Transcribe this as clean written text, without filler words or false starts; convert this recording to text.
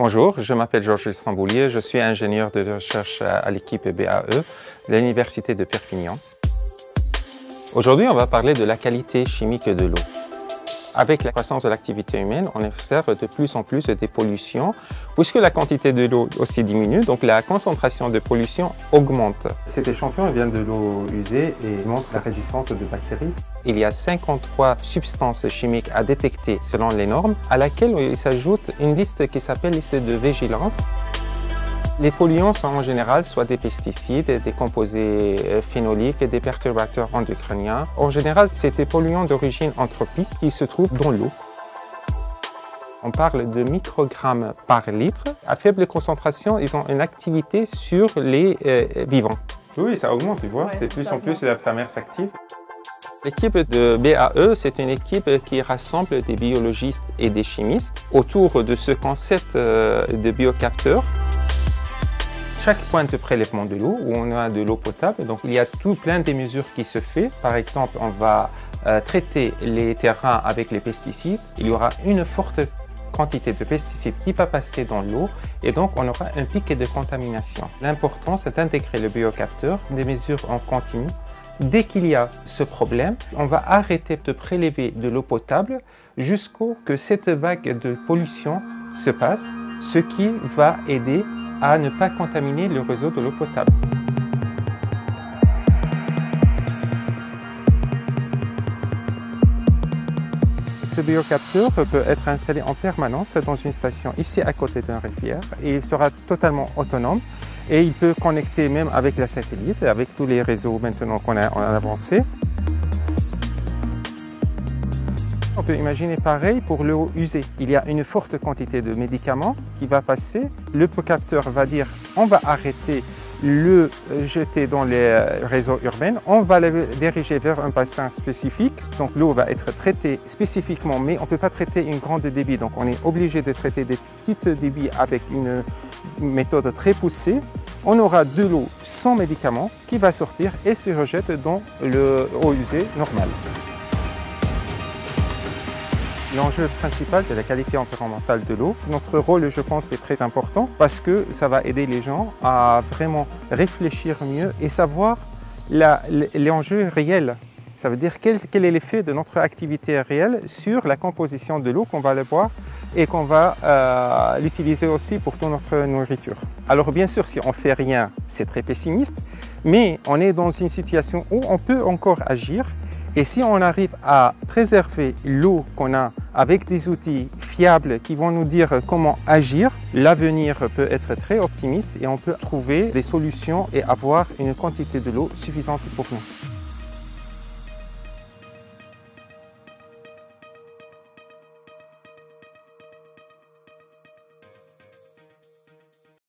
Bonjour, je m'appelle Georges Istamboulier, je suis ingénieur de recherche à l'équipe BAE de l'Université de Perpignan. Aujourd'hui, on va parler de la qualité chimique de l'eau. Avec la croissance de l'activité humaine, on observe de plus en plus des pollutions, puisque la quantité de l'eau aussi diminue, donc la concentration de pollution augmente. Cet échantillon vient de l'eau usée et montre la résistance de bactéries. Il y a 53 substances chimiques à détecter selon les normes, à laquelle il s'ajoute une liste qui s'appelle liste de vigilance. Les polluants sont en général soit des pesticides, des composés phénoliques et des perturbateurs endocriniens. En général, c'est des polluants d'origine anthropique qui se trouvent dans l'eau. On parle de microgrammes par litre. À faible concentration, ils ont une activité sur les vivants. Oui, ça augmente, tu vois. Ouais, c'est plus en plus la première s'active. L'équipe de BAE, c'est une équipe qui rassemble des biologistes et des chimistes autour de ce concept de biocapteur. Chaque point de prélèvement de l'eau, où on a de l'eau potable, donc il y a tout plein de mesures qui se font. Par exemple, on va traiter les terrains avec les pesticides. Il y aura une forte quantité de pesticides qui va passer dans l'eau et donc on aura un pic de contamination. L'important, c'est d'intégrer le biocapteur, des mesures en continu. Dès qu'il y a ce problème, on va arrêter de prélever de l'eau potable jusqu'à ce que cette vague de pollution se passe, ce qui va aider à ne pas contaminer le réseau de l'eau potable. Ce biocapteur peut être installé en permanence dans une station ici à côté d'une rivière et il sera totalement autonome et il peut connecter même avec la satellite, avec tous les réseaux maintenant qu'on a avancé. On peut imaginer pareil pour l'eau usée. Il y a une forte quantité de médicaments qui va passer. Le biocapteur va dire on va arrêter le jeter dans les réseaux urbains, on va le diriger vers un bassin spécifique. Donc l'eau va être traitée spécifiquement, mais on ne peut pas traiter une grande débit. Donc on est obligé de traiter des petites débits avec une méthode très poussée. On aura de l'eau sans médicaments qui va sortir et se rejette dans l'eau usée normale. L'enjeu principal, c'est la qualité environnementale de l'eau. Notre rôle, je pense, est très important parce que ça va aider les gens à vraiment réfléchir mieux et savoir l'enjeu réel. Ça veut dire quel est l'effet de notre activité réelle sur la composition de l'eau qu'on va le boire et qu'on va l'utiliser aussi pour toute notre nourriture. Alors bien sûr, si on ne fait rien, c'est très pessimiste, mais on est dans une situation où on peut encore agir. Et si on arrive à préserver l'eau qu'on a avec des outils fiables qui vont nous dire comment agir, l'avenir peut être très optimiste et on peut trouver des solutions et avoir une quantité de l'eau suffisante pour nous.